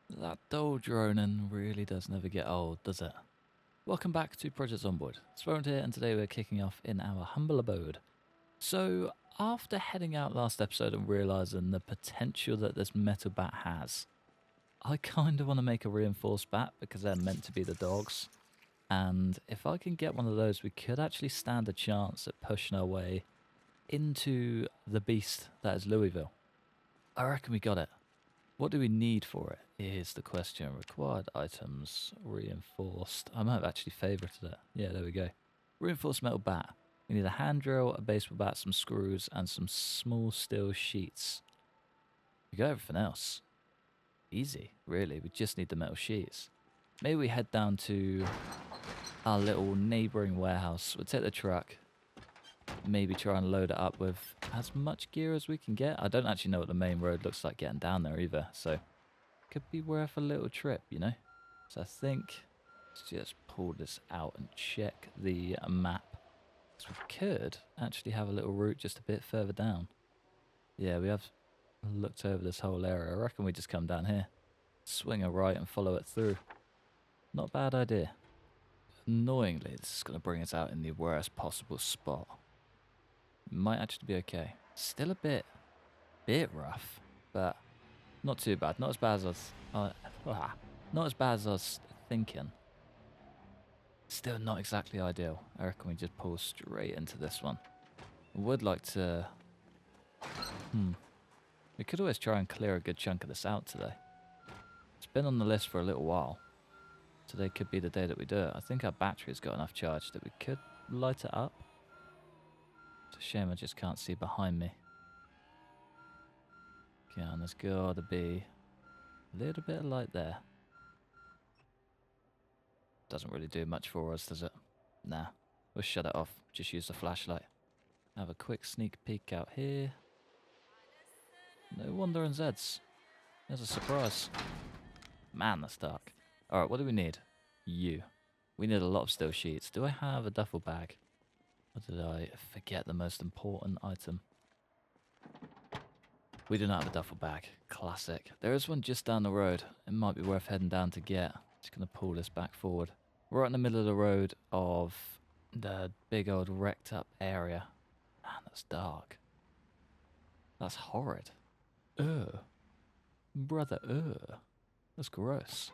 That dull droning really does never get old, does it? Welcome back to Project Zomboid. Zomboid here, and today we're kicking off in our humble abode. So, after heading out last episode and realising the potential that this metal bat has, I kind of want to make a reinforced bat because they're meant to be the dogs. And if I can get one of those, we could actually stand a chance at pushing our way into the beast that is Louisville. I reckon we got it. What do we need for it is the question. Required items, reinforced. I might have actually favorited it. Yeah, there we go. Reinforced metal bat. We need a hand drill, a baseball bat, some screws, and some small steel sheets. We got everything else. Easy, really. We just need the metal sheets. Maybe we head down to our little neighbouring warehouse. We'll take the truck. Maybe try and load it up with as much gear as we can get. I don't actually know what the main road looks like getting down there either, so could be worth a little trip, you know. So I think let's just pull this out and check the map. So we could actually have a little route just a bit further down. Yeah, we have looked over this whole area. I reckon we just come down here, swing a right and follow it through. Not a bad idea. Annoyingly, this is going to bring us out in the worst possible spot. Might actually be okay. Still a bit rough, but not too bad. Not as bad as not as bad as I was thinking. Still not exactly ideal. I reckon we just pull straight into this one. I would like to. We could always try and clear a good chunk of this out today. It's been on the list for a little while. Today could be the day that we do it. I think our battery's got enough charge that we could light it up. It's a shame I just can't see behind me. Okay, and there's gotta be a little bit of light there. Doesn't really do much for us, does it? Nah, we'll shut it off. Just use the flashlight. Have a quick sneak peek out here. No wandering zeds. There's a surprise. Man, that's dark. Alright, what do we need? You. We need a lot of steel sheets. Do I have a duffel bag? Or did I forget the most important item? We do not have a duffel bag. Classic. There is one just down the road. It might be worth heading down to get. Just going to pull this back forward. We're right in the middle of the road of the big old wrecked up area. Man, that's dark. That's horrid. Ugh. Brother, ugh. That's gross.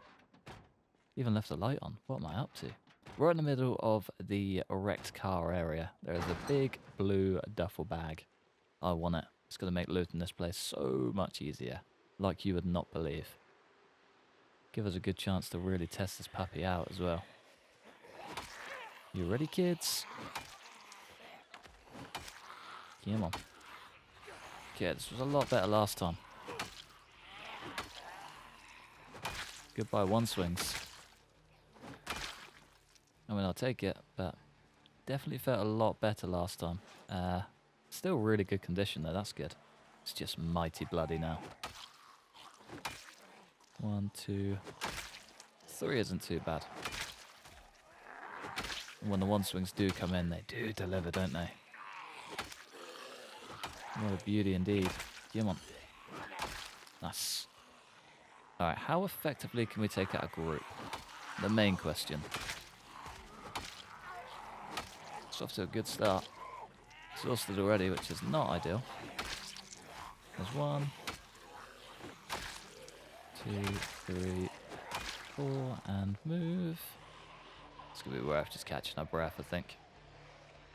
Even left the light on. What am I up to? We're in the middle of the wrecked car area. There is a big blue duffel bag. I want it. It's going to make looting this place so much easier. Like you would not believe. Give us a good chance to really test this puppy out as well. You ready, kids? Come on. Okay, this was a lot better last time. Goodbye one swings. I mean, I'll take it, but definitely felt a lot better last time. Still really good condition though, that's good. It's just mighty bloody now. 1, 2, 3 isn't too bad. And when the one swings do come in, they do deliver, don't they? What a beauty indeed. Come on. Nice. Alright, how effectively can we take out a group? The main question. It's off to a good start. Exhausted already, which is not ideal. There's 1, 2, 3, 4, and move. It's going to be worth just catching our breath, I think.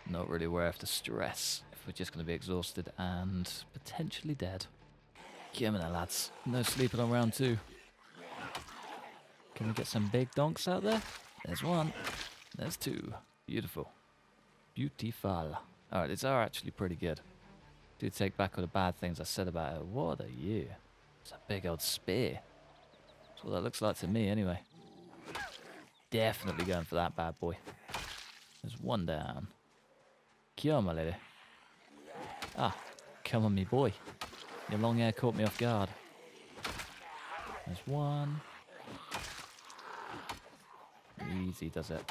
Not really worth the stress if we're just going to be exhausted and potentially dead. Give me there, lads. No sleeping on round 2. Can we get some big donks out there? There's 1. There's 2. Beautiful. Beautiful. Alright, these are actually pretty good. Do take back all the bad things I said about it. What are you? It's a big old spear. That's what that looks like to me anyway. Definitely going for that bad boy. There's 1 down. Come on, my lady. Ah, come on, me boy. Your long hair caught me off guard. There's 1. Easy does it.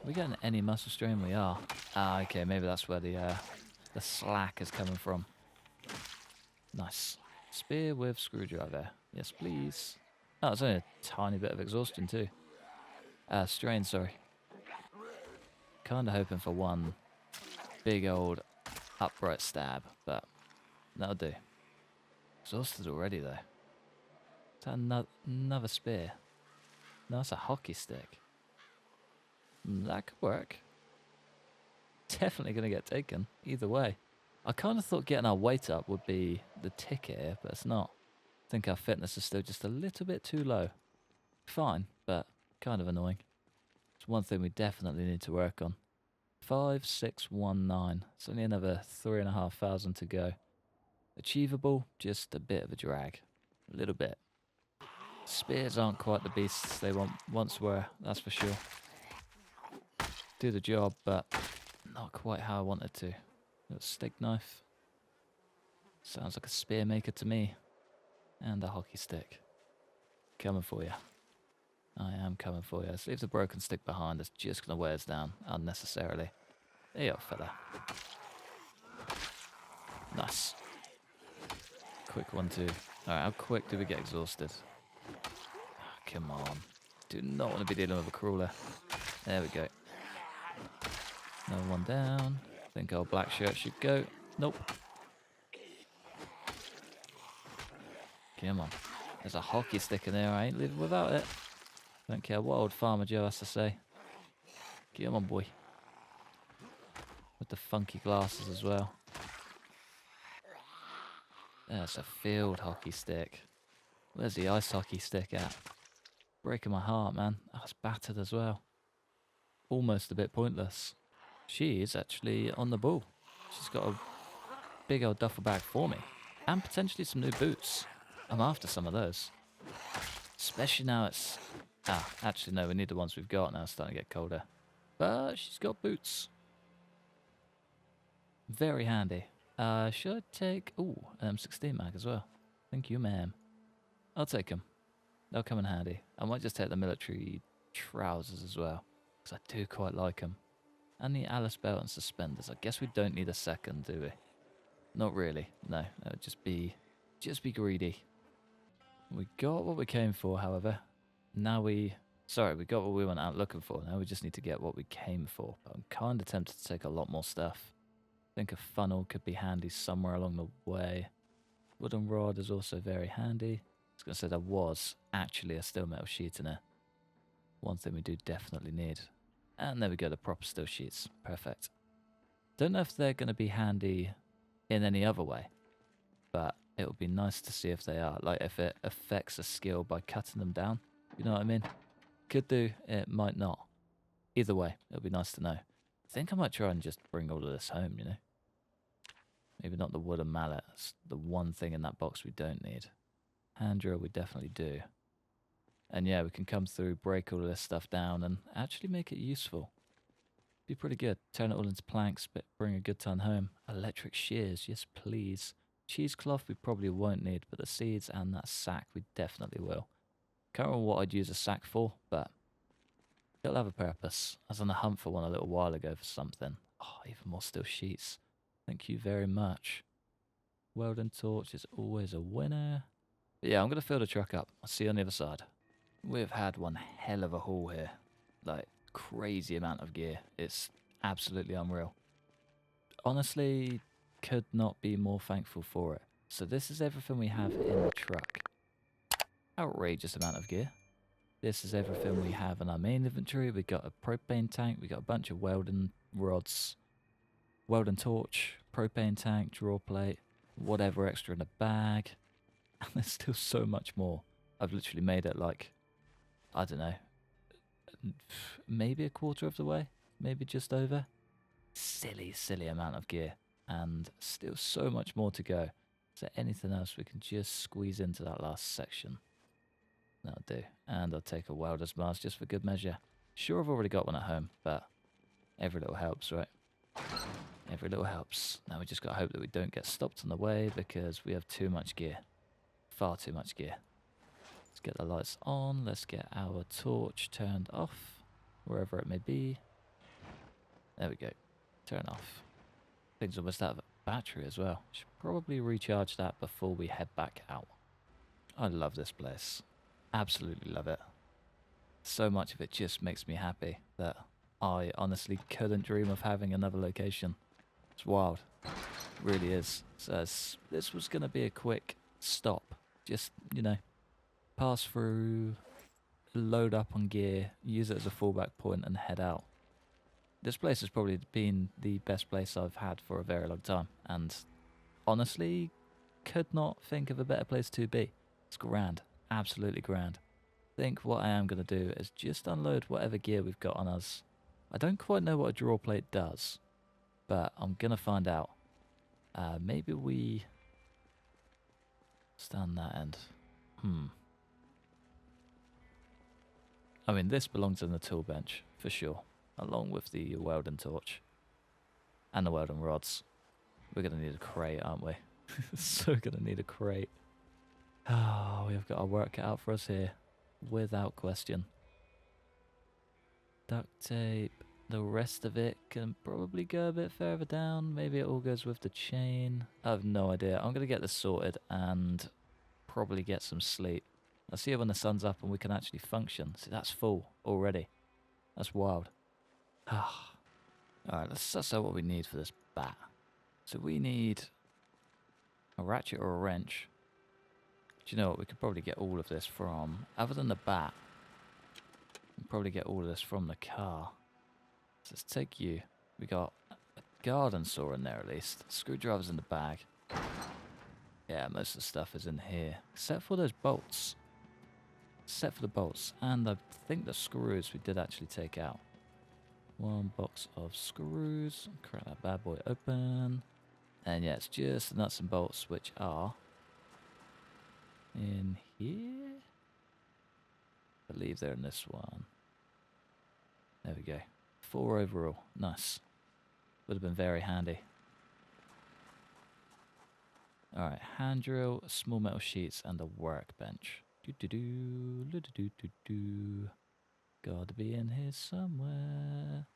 Are we getting any muscle strain? We are. Ah, okay, maybe that's where the slack is coming from. Nice. Spear with screwdriver. Yes, please. Oh, it's only a tiny bit of exhaustion too. Strain, sorry. Kind of hoping for one big old upright stab, but that'll do. Exhausted already though. Is that another spear? No, that's a hockey stick. That could work. Definitely going to get taken, either way. I kind of thought getting our weight up would be the ticket here, but it's not. I think our fitness is still just a little bit too low. Fine, but kind of annoying. It's one thing we definitely need to work on. 5619. It's only another 3,500 to go. Achievable, just a bit of a drag. A little bit. Spears aren't quite the beasts they once were, that's for sure. Do the job, but not quite how I wanted to. Little stick knife. Sounds like a spear maker to me. And a hockey stick. Coming for you. I am coming for you. Let's leave the broken stick behind. It's just going to wear us down unnecessarily. There you are, fella. Nice. Quick one too. Alright, how quick do we get exhausted? Oh, come on. Do not want to be dealing with a crawler. There we go. Another one down. I think our black shirt should go. Nope. Come on. There's a hockey stick in there. I ain't living without it. Don't care what old Farmer Joe has to say. Come on, boy. With the funky glasses as well. That's a field hockey stick. Where's the ice hockey stick at? Breaking my heart, man. Oh, it's battered as well. Almost a bit pointless. She is actually on the ball. She's got a big old duffel bag for me. And potentially some new boots. I'm after some of those. Especially now it's... actually no, we need the ones we've got now. It's starting to get colder. But she's got boots. Very handy. Should I take... Ooh, an M16 mag as well. Thank you, ma'am. I'll take them. They'll come in handy. I might just take the military trousers as well. Because I do quite like them. And the Alice belt and suspenders. I guess we don't need a second, do we? Not really. No, it would just be greedy. We got what we came for, however. Now we got what we went out looking for. Now we just need to get what we came for. But I'm kind of tempted to take a lot more stuff. I think a funnel could be handy somewhere along the way. Wooden rod is also very handy. I was going to say there was actually a steel metal sheet in there. One thing we do definitely need. And there we go, the proper steel sheets. Perfect. Don't know if they're going to be handy in any other way. But it would be nice to see if they are. Like if it affects a skill by cutting them down. You know what I mean? Could do, it might not. Either way, it would be nice to know. I think I might try and just bring all of this home, you know? Maybe not the wooden mallet. It's the one thing in that box we don't need. Hand drill we definitely do. And yeah, we can come through, break all of this stuff down, and actually make it useful. Be pretty good. Turn it all into planks, but bring a good ton home. Electric shears, yes please. Cheesecloth we probably won't need, but the seeds and that sack we definitely will. Can't remember what I'd use a sack for, but it'll have a purpose. I was on the hunt for one a little while ago for something. Oh, even more steel sheets. Thank you very much. Welding torch is always a winner. But yeah, I'm going to fill the truck up. I'll see you on the other side. We've had one hell of a haul here. Like, crazy amount of gear. It's absolutely unreal. Honestly, could not be more thankful for it. So this is everything we have in the truck. Outrageous amount of gear. This is everything we have in our main inventory. We got a propane tank. We got a bunch of welding rods. Welding torch, propane tank, draw plate, whatever extra in the bag. And there's still so much more. I've literally made it like, I don't know, maybe a quarter of the way, maybe just over. Silly amount of gear. And still so much more to go. Is there anything else we can just squeeze into that last section? That'll do. And I'll take a welder's mask just for good measure. Sure, I've already got one at home, but every little helps, right? Every little helps. Now we just got to hope that we don't get stopped on the way because we have too much gear. Far too much gear. Let's get the lights on. Let's get our torch turned off. Wherever it may be. There we go. Turn off. Thing's almost out of battery as well. Should probably recharge that before we head back out. I love this place. Absolutely love it. So much of it just makes me happy that I honestly couldn't dream of having another location. It's wild. It really is. So this was going to be a quick stop. Just, you know, pass through, load up on gear, use it as a fallback point and head out. This place has probably been the best place I've had for a very long time. And honestly, could not think of a better place to be. It's grand. Absolutely grand. I think what I am going to do is just unload whatever gear we've got on us. I don't quite know what a draw plate does, but I'm going to find out. Maybe we stand that end. I mean, this belongs in the tool bench, for sure, along with the welding torch and the welding rods. We're going to need a crate, aren't we? So going to need a crate. Oh, we've got our work cut out for us here, without question. Duct tape. The rest of it can probably go a bit further down. Maybe it all goes with the chain. I have no idea. I'm going to get this sorted and probably get some sleep. I'll see you when the sun's up and we can actually function. See, that's full already. That's wild. Alright, let's suss out what we need for this bat. So we need a ratchet or a wrench. Do you know what? We could probably get all of this from, other than the bat, we can probably get all of this from the car. So let's take you. We got a garden saw in there at least. Screwdriver's in the bag. Yeah, most of the stuff is in here. Except for those bolts. Except for the bolts. And I think the screws we did actually take out. One box of screws. Crack that bad boy open. And yeah, it's just the nuts and bolts which are in here. I believe they're in this one. There we go. 4 overall. Nice. Would have been very handy. Alright, hand drill, small metal sheets, and a workbench. Gotta be in here somewhere.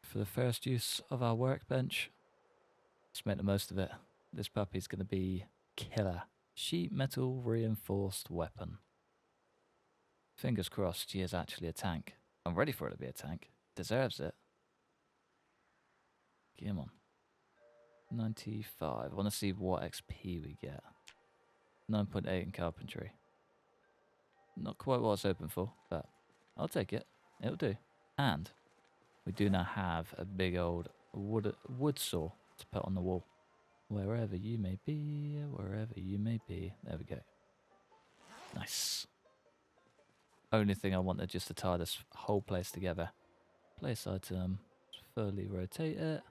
For the first use of our workbench, let's make the most of it. This puppy's gonna be killer. Sheet metal reinforced weapon. Fingers crossed she is actually a tank. I'm ready for it to be a tank. Deserves it. Come on. 95. I want to see what XP we get. 9.8 in carpentry. Not quite what I was hoping for, but I'll take it. It'll do. And we do now have a big old wood saw to put on the wall. Wherever you may be, wherever you may be. There we go. Nice. Only thing I wanted just to tie this whole place together. Place item. Fully rotate it.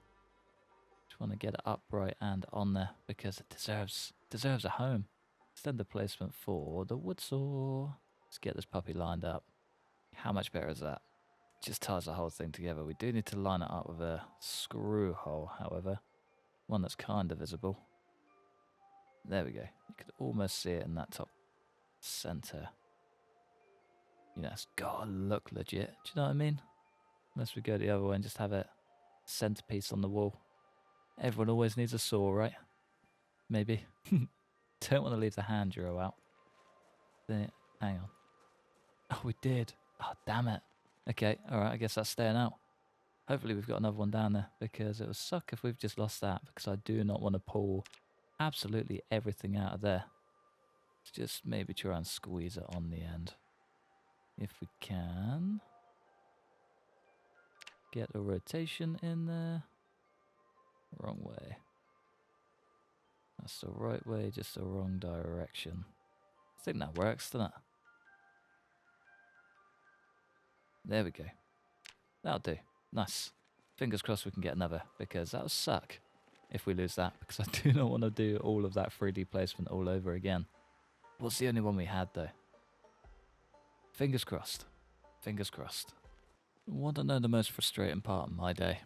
Just want to get it upright and on there because it deserves a home. Extend the placement for the wood saw. Let's get this puppy lined up. How much better is that? Just ties the whole thing together. We do need to line it up with a screw hole, however. One that's kind of visible. There we go. You could almost see it in that top center. You know, it's gotta look legit. Do you know what I mean? Unless we go the other way and just have it centerpiece on the wall. Everyone always needs a saw, right? Maybe. Don't want to leave the hand drill out. There, hang on. Oh, we did. Oh, damn it. Okay, alright, I guess that's staying out. Hopefully we've got another one down there, because it would suck if we've just lost that, because I do not want to pull absolutely everything out of there. Let's just maybe try and squeeze it on the end. If we can. Get the rotation in there. Wrong way. That's the right way, just the wrong direction. I think that works, doesn't it? There we go. That'll do. Nice. Fingers crossed we can get another, because that would suck if we lose that, because I do not want to do all of that 3D placement all over again. What's the only one we had, though? Fingers crossed. Fingers crossed. Want to know the most frustrating part of my day?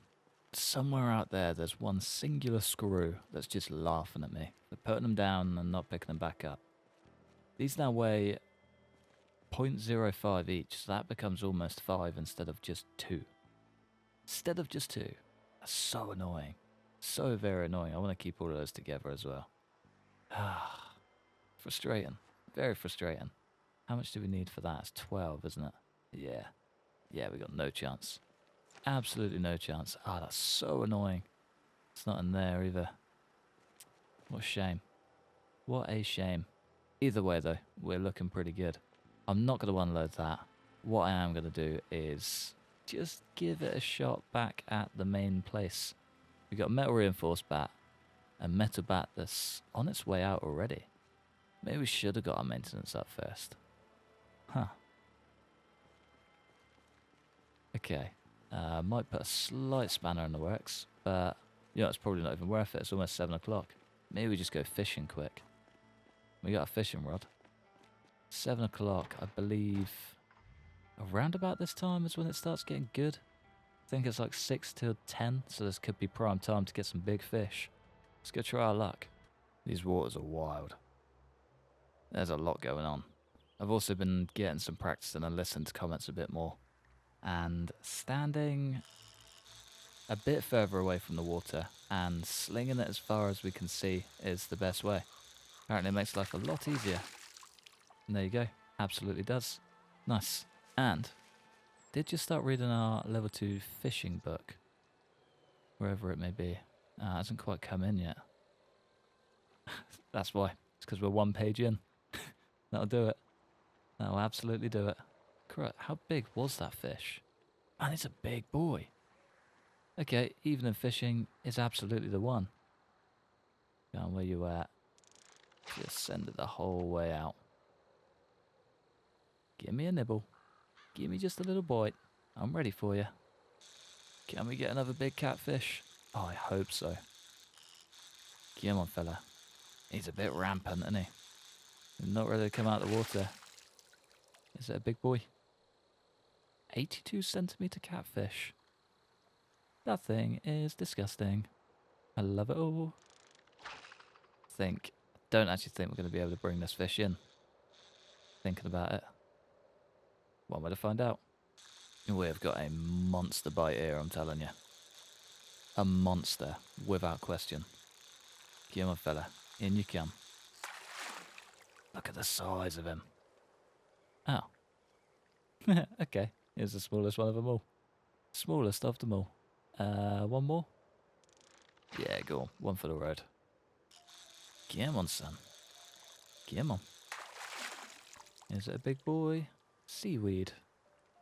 Somewhere out there, there's one singular screw that's just laughing at me for putting them down and not picking them back up. These now weigh 0.05 each, so that becomes almost 5 instead of just 2. Instead of just 2. That's so annoying. So very annoying. I want to keep all of those together as well. Ah, frustrating. Very frustrating. How much do we need for that? It's 12, isn't it? Yeah. Yeah, we got no chance. Absolutely no chance. Ah, that's so annoying. It's not in there either. What a shame. What a shame. Either way, though, we're looking pretty good. I'm not going to unload that. What I am going to do is just give it a shot back at the main place. We've got a metal reinforced bat, a metal bat that's on its way out already. Maybe we should have got our maintenance up first. Huh. Okay. Might put a slight spanner in the works, but you know, it's probably not even worth it. It's almost 7 o'clock. Maybe we just go fishing quick. We got a fishing rod. 7 o'clock, I believe. Around about this time is when it starts getting good. I think it's like 6 till 10, so this could be prime time to get some big fish. Let's go try our luck. These waters are wild. There's a lot going on. I've also been getting some practice and I listened to comments a bit more. And standing a bit further away from the water and slinging it as far as we can see is the best way. Apparently it makes life a lot easier. And there you go. Absolutely does. Nice. And did you start reading our level 2 fishing book? Wherever it may be. It hasn't quite come in yet. That's why. It's because we're 1 page in. That'll do it. That'll absolutely do it. Correct. How big was that fish? Man, it's a big boy. Okay, evening fishing is absolutely the one. Down where you at. Just send it the whole way out. Give me a nibble. Give me just a little bite. I'm ready for you. Can we get another big catfish? Oh, I hope so. Come on, fella. He's a bit rampant, isn't he? He's not ready to come out of the water. Is it a big boy? 82 centimetre catfish. That thing is disgusting. I love it all. Don't actually think we're going to be able to bring this fish in. Thinking about it. One way to find out. We have got a monster bite here, I'm telling you. A monster, without question. Come on, fella. In you come. Look at the size of him. Oh. Okay, here's the smallest one of them all. Smallest of them all. One more? Yeah, go on. One for the road. Come on, son. Come on. Is it a big boy? Seaweed.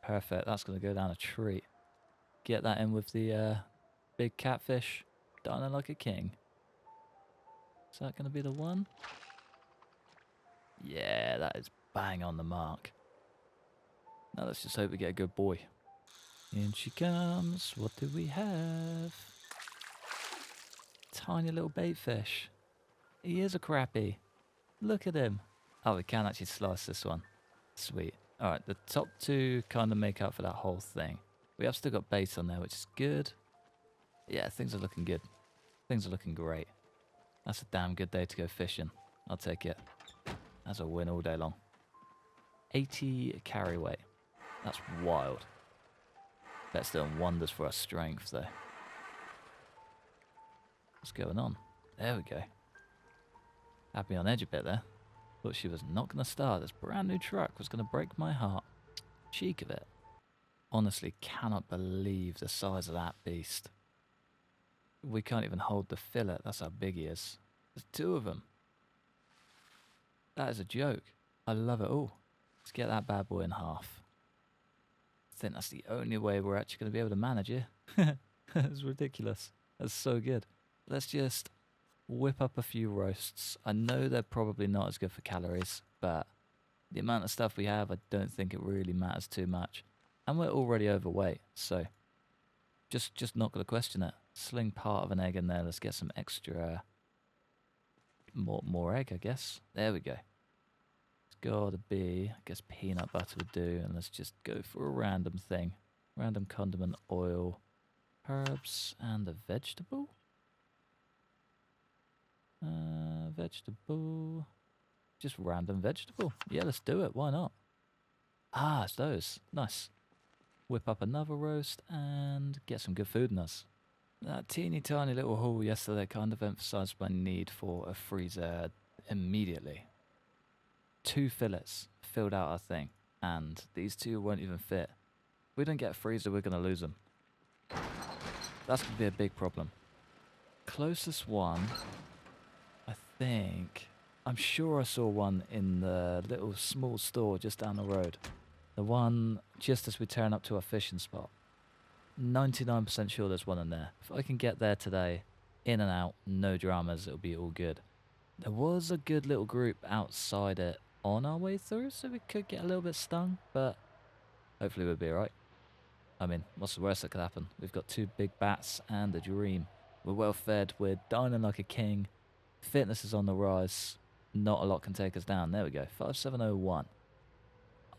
Perfect. That's going to go down a treat. Get that in with the big catfish. Dining like a king. Is that going to be the one? Yeah, that is bang on the mark. Now let's just hope we get a good boy. In she comes. What do we have? Tiny little bait fish. He is a crappie. Look at him. Oh, we can actually slice this one. Sweet. Alright, the top two kind of make up for that whole thing. We have still got bait on there, which is good. Yeah, things are looking good. Things are looking great. That's a damn good day to go fishing. I'll take it. That's a win all day long. 80 carry weight. That's wild. That's doing wonders for our strength, though. What's going on? There we go. Had me on edge a bit there. Thought she was not going to start. This brand new truck was going to break my heart. Cheek of it. Honestly, cannot believe the size of that beast. We can't even hold the fillet. That's how big he is. There's 2 of them. That is a joke. I love it all. Let's get that bad boy in half. I think that's the only way we're actually going to be able to manage it. That's ridiculous. That's so good. Let's just whip up a few roasts. I know they're probably not as good for calories, but the amount of stuff we have, I don't think it really matters too much. And we're already overweight, so just not going to question it. Sling part of an egg in there. Let's get some extra, more egg, I guess. There we go. It's got to be, I guess peanut butter would do, and let's just go for a random thing. Random condiment, oil, herbs, and a vegetable? Vegetable. Just random vegetable. Yeah, let's do it. Why not? Ah, it's those. Nice. Whip up another roast and get some good food in us. That teeny tiny little haul yesterday kind of emphasised my need for a freezer immediately. 2 fillets filled out our thing, and these 2 won't even fit. If we don't get a freezer, we're going to lose them. That's going to be a big problem. Closest one, I think... I'm sure I saw one in the little small store just down the road. The one just as we turn up to our fishing spot. 99% sure there's one in there. If I can get there today, in and out, no dramas, it'll be all good. There was a good little group outside it on our way through, so we could get a little bit stung, but hopefully we'll be alright. I mean, what's the worst that could happen? We've got 2 big bats and a dream. We're well fed, we're dining like a king, fitness is on the rise, not a lot can take us down. There we go, 5701.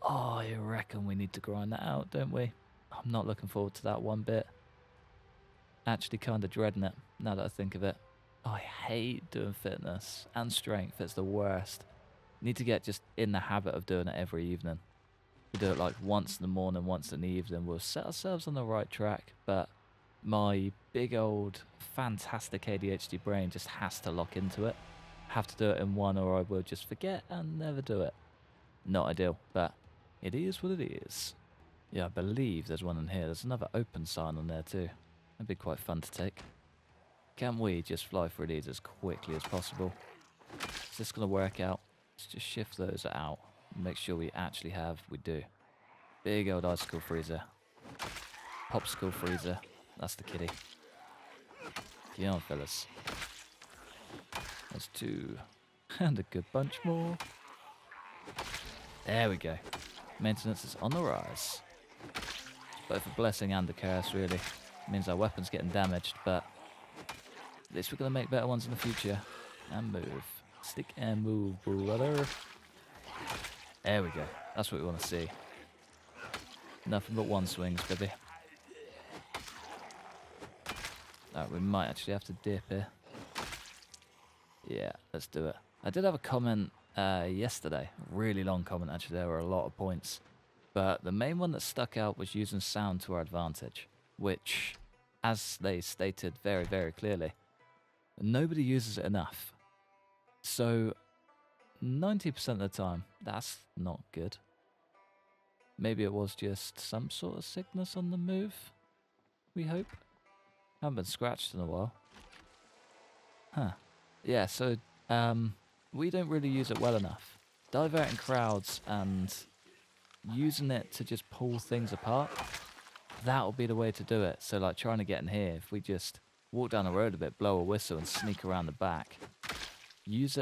Oh, I reckon we need to grind that out, don't we? I'm not looking forward to that one bit. Actually kind of dreading it, now that I think of it. I hate doing fitness and strength, it's the worst. Need to get just in the habit of doing it every evening. We do it like once in the morning, once in the evening. We'll set ourselves on the right track, but my big old fantastic ADHD brain just has to lock into it. Have to do it in one or I will just forget and never do it. Not ideal, but it is what it is. Yeah, I believe there's one in here. There's another open sign on there too. That'd be quite fun to take. Can we just fly through these as quickly as possible? Is this going to work out? Let's just shift those out and make sure we actually have, we do. Big old icicle freezer. Popsicle freezer. That's the kitty. Get on, fellas. There's 2. And a good bunch more. There we go. Maintenance is on the rise. Both a blessing and a curse, really. It means our weapon's getting damaged, but at least we're going to make better ones in the future. And move. Stick and move, brother. There we go. That's what we want to see. Nothing but one swings, baby. Alright, we might actually have to dip here. Yeah, let's do it. I did have a comment yesterday. A really long comment, actually. There were a lot of points. But the main one that stuck out was using sound to our advantage, which, as they stated very, very clearly, nobody uses it enough. So, 90% of the time, that's not good. Maybe it was just some sort of sickness on the move, we hope. Haven't been scratched in a while. Huh. Yeah, so, we don't really use it well enough. Diverting crowds and using it to just pull things apart, that'll be the way to do it. So like trying to get in here, if we just walk down the road a bit, blow a whistle and sneak around the back, use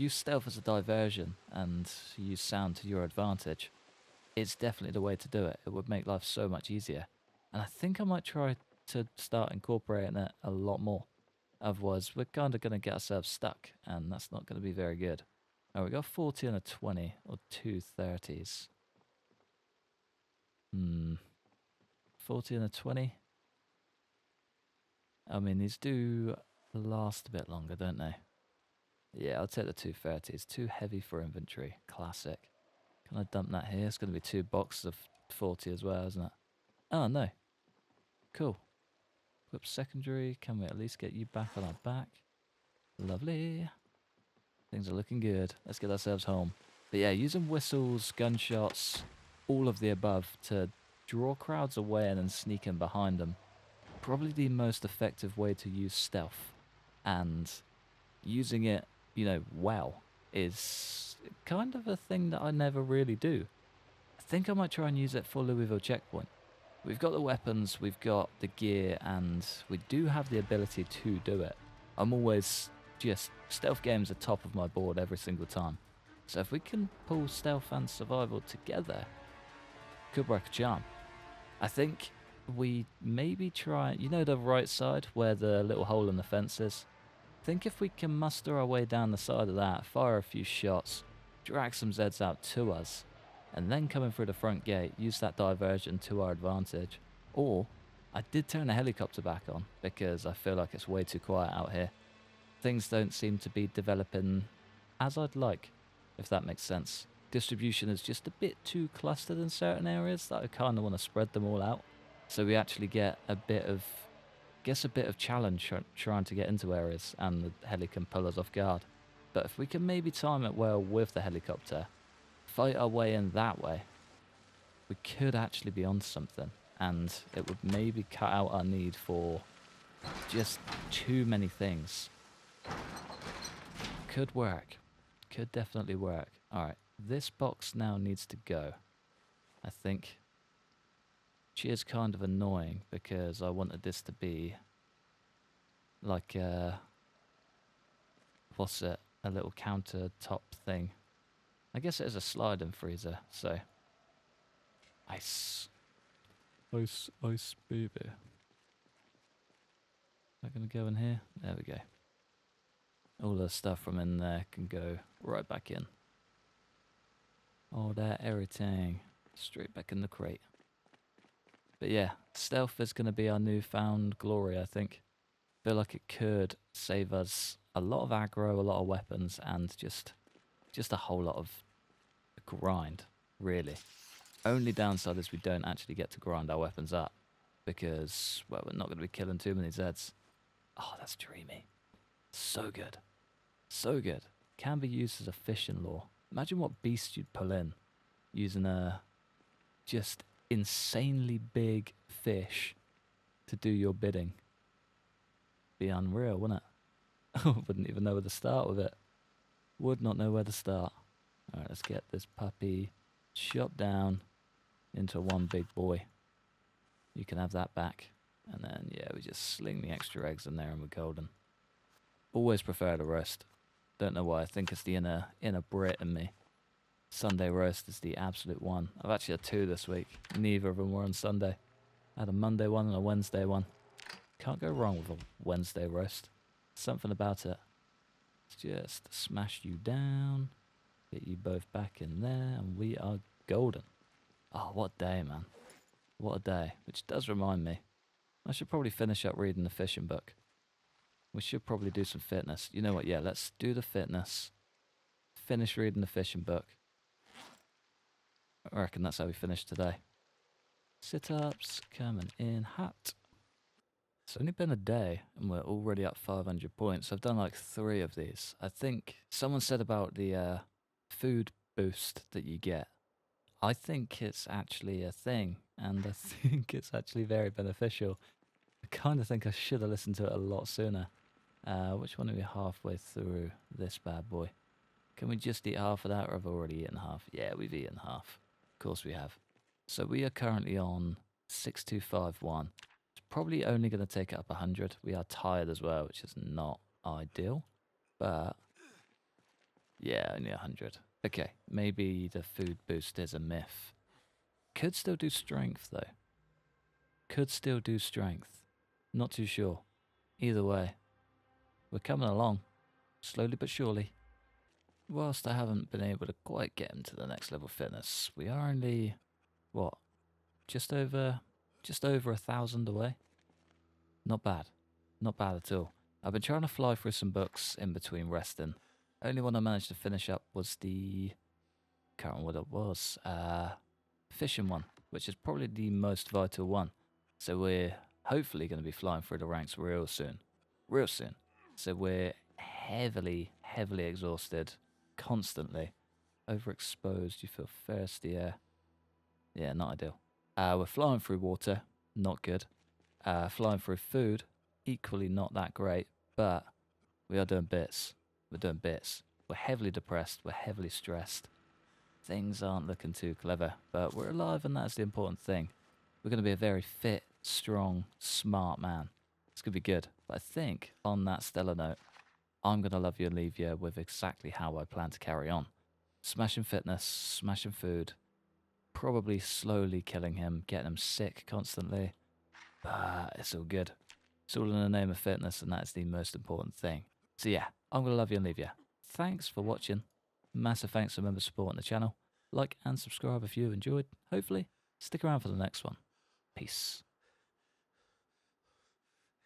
stealth as a diversion and use sound to your advantage, it's definitely the way to do it. It would make life so much easier. And I think I might try to start incorporating it a lot more. Otherwise, we're kind of going to get ourselves stuck, and that's not going to be very good. Oh, we got 40 and a 20, or 2 30s. 40 and a 20. I mean, these do last a bit longer, don't they? Yeah, I'll take the 2 30s. Too heavy for inventory. Classic. Can I dump that here? It's going to be 2 boxes of 40 as well, isn't it? Oh, no. Cool. Equip secondary. Can we at least get you back on our back? Lovely. Things are looking good. Let's get ourselves home. But yeah, using whistles, gunshots, all of the above to draw crowds away and then sneak in behind them. Probably the most effective way to use stealth. And using it, well, is kind of a thing that I never really do. I think I might try and use it for Louisville Checkpoint. We've got the weapons, we've got the gear, and we do have the ability to do it. I'm always just, stealth games are top of my board every single time. So if we can pull stealth and survival together, could work a charm. I think we maybe try, the right side where the little hole in the fence is? I think if we can muster our way down the side of that, fire a few shots, drag some zeds out to us, and then coming through the front gate, use that diversion to our advantage. Or, I did turn the helicopter back on, because I feel like it's way too quiet out here. Things don't seem to be developing as I'd like, if that makes sense. Distribution is just a bit too clustered in certain areas that I kind of want to spread them all out. So we actually get a bit of Guess a bit of challenge trying to get into areas and the heli can pull us off guard. But if we can maybe time it well with the helicopter, fight our way in that way, we could actually be onto something. And it would maybe cut out our need for just too many things. Could work. Could definitely work. Alright, this box now needs to go, I think. Which is kind of annoying because I wanted this to be like what's it? A little countertop thing. I guess it is a sliding freezer, so ice. Ice, ice, baby. Is that going to go in here? There we go. All the stuff from in there can go right back in. All that everything straight back in the crate. But yeah, stealth is going to be our newfound glory, I think. Feel like it could save us a lot of aggro, a lot of weapons, and just a whole lot of grind, really. Only downside is we don't actually get to grind our weapons up because, well, we're not going to be killing too many zeds. Oh, that's dreamy. So good. So good. Can be used as a fishing lure. Imagine what beast you'd pull in using a just insanely big fish to do your bidding. Be unreal, wouldn't it? I wouldn't even know where to start with it. Would not know where to start. Alright, let's get this puppy chopped down into one big boy. You can have that back. And then, yeah, we just sling the extra eggs in there and we're golden. Always prefer the roast. Don't know why. I think it's the inner Brit in me. Sunday roast is the absolute one. I've actually had 2 this week. Neither of them were on Sunday. I had a Monday one and a Wednesday one. Can't go wrong with a Wednesday roast. Something about it. Let's just smash you down. Get you both back in there and we are golden. Oh, what a day, man. What a day. Which does remind me, I should probably finish up reading the fishing book. We should probably do some fitness. You know what? Yeah, let's do the fitness. Finish reading the fishing book. I reckon that's how we finish today. Sit-ups coming in hot. It's only been a day and we're already up 500 points. I've done like 3 of these. I think someone said about the food boost that you get. I think it's actually a thing and I think it's actually very beneficial. I kind of think I should have listened to it a lot sooner. Which one are we halfway through this bad boy? Can we just eat half of that or have I already eaten half? Yeah, we've eaten half. Of course we have. So we are currently on 6251. It's probably only going to take it up 100. We are tired as well, which is not ideal. But yeah, only 100. Okay, maybe the food boost is a myth. Could still do strength though. Could still do strength. Not too sure. Either way, we're coming along, slowly but surely. Whilst I haven't been able to quite get into the next level fitness, we are only, what, just over 1,000 away? Not bad. Not bad at all. I've been trying to fly through some books in between resting. Only one I managed to finish up was the, can't remember what it was, fishing one, which is probably the most vital one. So we're hopefully going to be flying through the ranks real soon. Real soon. So we're heavily exhausted, constantly. Overexposed, you feel thirstier. Yeah, not ideal. We're flying through water, not good. Flying through food, equally not that great, but we are doing bits. We're doing bits. We're heavily depressed, we're heavily stressed. Things aren't looking too clever, but we're alive and that's the important thing. We're going to be a very fit, strong, smart man. It's going to be good. But I think, on that stellar note, I'm going to love you and leave you with exactly how I plan to carry on. Smashing fitness, smashing food, probably slowly killing him, getting him sick constantly. But it's all good. It's all in the name of fitness and that's the most important thing. So yeah, I'm going to love you and leave you. Thanks for watching. Massive thanks for members supporting the channel. Like and subscribe if you enjoyed. Hopefully, stick around for the next one. Peace.